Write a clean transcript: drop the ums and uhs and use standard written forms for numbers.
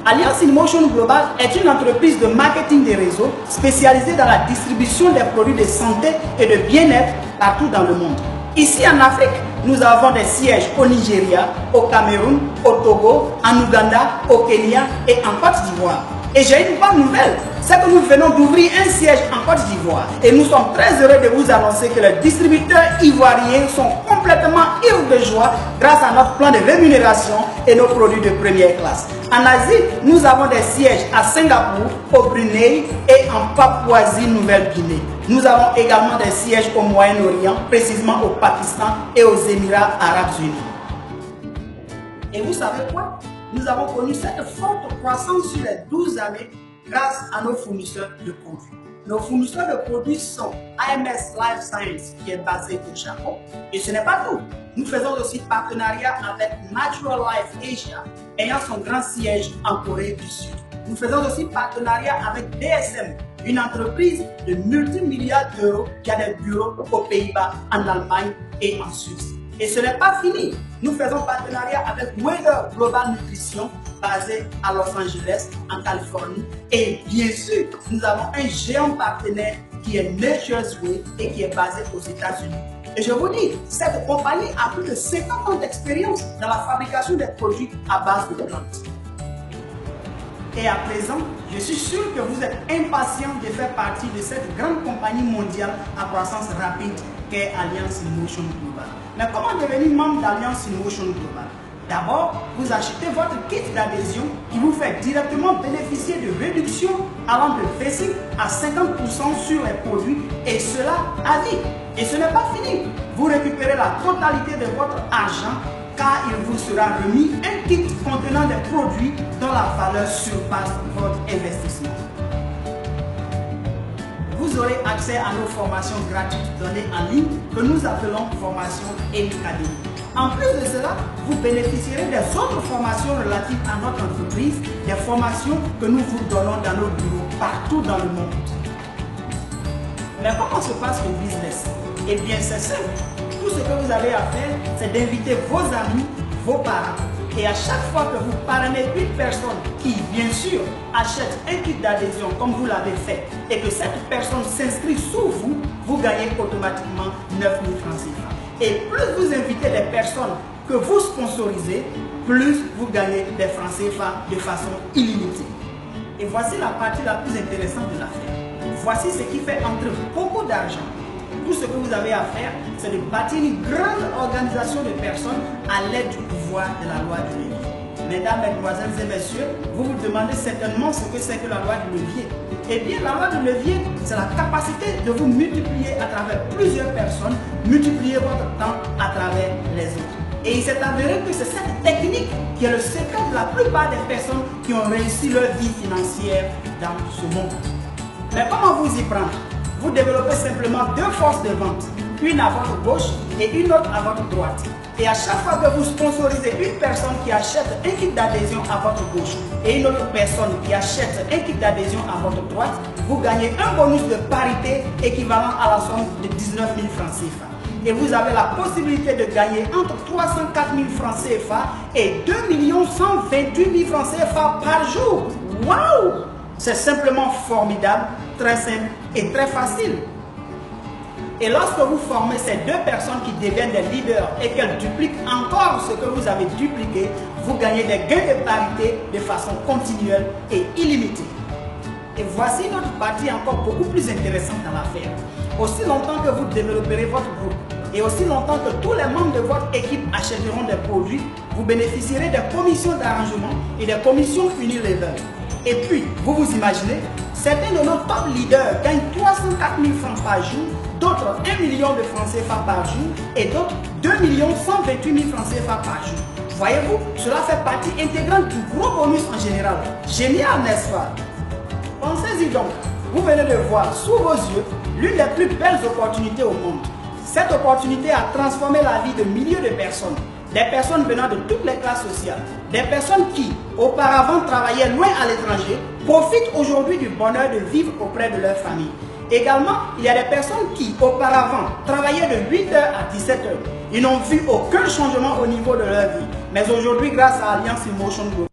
Alliance InMotion Global est une entreprise de marketing des réseaux spécialisée dans la distribution des produits de santé et de bien-être partout dans le monde. Ici en Afrique, nous avons des sièges au Nigeria, au Cameroun, au Togo, en Ouganda, au Kenya et en Côte d'Ivoire. Et j'ai une bonne nouvelle, c'est que nous venons d'ouvrir un siège en Côte d'Ivoire. Et nous sommes très heureux de vous annoncer que les distributeurs ivoiriens sont complètement ivres de joie grâce à notre plan de rémunération et nos produits de première classe. En Asie, nous avons des sièges à Singapour, au Brunei et en Papouasie-Nouvelle-Guinée. Nous avons également des sièges au Moyen-Orient, précisément au Pakistan et aux Émirats Arabes Unis. Et vous savez quoi? Nous avons connu cette forte croissance sur les 12 années grâce à nos fournisseurs de produits. Nos fournisseurs de produits sont AMS Life Science qui est basé au Japon. Et ce n'est pas tout. Nous faisons aussi partenariat avec Natural Life Asia ayant son grand siège en Corée du Sud. Nous faisons aussi partenariat avec DSM, une entreprise de multimilliards d'euros qui a des bureaux aux Pays-Bas, en Allemagne et en Suisse. Et ce n'est pas fini. Nous faisons partenariat avec Weather Global Nutrition, basé à Los Angeles, en Californie. Et bien sûr, nous avons un géant partenaire qui est Nature's Way et qui est basé aux États-Unis. Et je vous dis, cette compagnie a plus de 50 ans d'expérience dans la fabrication des produits à base de plantes. Et à présent, je suis sûr que vous êtes impatients de faire partie de cette grande compagnie mondiale à croissance rapide qu'est Alliance InMotion Global. Mais comment devenir membre d'Alliance InMotion Global? D'abord, vous achetez votre kit d'adhésion qui vous fait directement bénéficier de réductions allant de 25 à 50% sur les produits et cela à vie. Et ce n'est pas fini. Vous récupérez la totalité de votre argent car il vous sera remis un kit contenant des produits dont la valeur surpasse votre investissement. Vous aurez accès à nos formations gratuites données en ligne que nous appelons Formation Academy. En plus de cela, vous bénéficierez des autres formations relatives à notre entreprise, des formations que nous vous donnons dans nos bureaux partout dans le monde. Mais comment se passe le business? Eh bien, c'est simple. Tout ce que vous avez à faire, c'est d'inviter vos amis, vos parents. Et à chaque fois que vous parrainez une personne qui, bien sûr, achète un kit d'adhésion comme vous l'avez fait et que cette personne s'inscrit sous vous, vous gagnez automatiquement 9 000 francs CFA. Et plus vous invitez les personnes que vous sponsorisez, plus vous gagnez des francs CFA de façon illimitée. Et voici la partie la plus intéressante de l'affaire. Voici ce qui fait entrer beaucoup d'argent. Tout ce que vous avez à faire, c'est de bâtir une grande organisation de personnes à l'aide du pouvoir de la loi du levier. Mesdames, Mesdemoiselles et Messieurs, vous vous demandez certainement ce que c'est que la loi du levier. Eh bien, la loi du levier, c'est la capacité de vous multiplier à travers plusieurs personnes, multiplier votre temps à travers les autres. Et il s'est avéré que c'est cette technique qui est le secret de la plupart des personnes qui ont réussi leur vie financière dans ce monde. Mais comment vous y prendre? Vous développez simplement deux forces de vente, une à votre gauche et une autre à votre droite. Et à chaque fois que vous sponsorisez une personne qui achète un kit d'adhésion à votre gauche et une autre personne qui achète un kit d'adhésion à votre droite, vous gagnez un bonus de parité équivalent à la somme de 19 000 francs CFA. Et vous avez la possibilité de gagner entre 304 000 francs CFA et 2 128 000 francs CFA par jour. Waouh! C'est simplement formidable, très simple et très facile. Et lorsque vous formez ces deux personnes qui deviennent des leaders et qu'elles dupliquent encore ce que vous avez dupliqué, vous gagnez des gains de parité de façon continuelle et illimitée. Et voici notre partie encore beaucoup plus intéressante dans l'affaire. Aussi longtemps que vous développerez votre groupe et aussi longtemps que tous les membres de votre équipe achèteront des produits, vous bénéficierez des commissions d'arrangement et des commissions unilever. Et puis, vous vous imaginez, certains de nos top leaders gagnent 304 000 francs par jour, d'autres 1 million de francs CFA par jour et d'autres 2 128 000 francs CFA par jour. Voyez-vous, cela fait partie intégrante du gros bonus en général. Génial, n'est-ce pas? Pensez-y donc, vous venez de voir sous vos yeux l'une des plus belles opportunités au monde. Cette opportunité a transformé la vie de milliers de personnes. Des personnes venant de toutes les classes sociales, des personnes qui, auparavant, travaillaient loin à l'étranger, profitent aujourd'hui du bonheur de vivre auprès de leur famille. Également, il y a des personnes qui, auparavant, travaillaient de 8h à 17h. Ils n'ont vu aucun changement au niveau de leur vie. Mais aujourd'hui, grâce à Alliance InMotion Global,